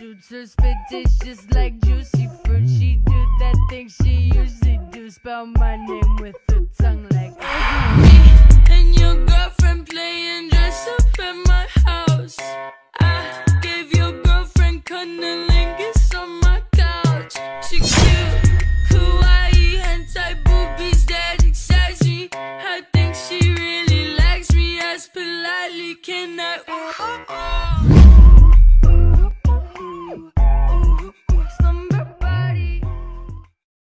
shoots. Her spit tastes just like juicy fruit. She do that thing she usually do, spell my name with her tongue like me and your girlfriend playing dress up at my house. I gave your girlfriend cunnilingus on my couch. She cute, kawaii, hentai boobies that excite me. I think she really likes me. As politely can I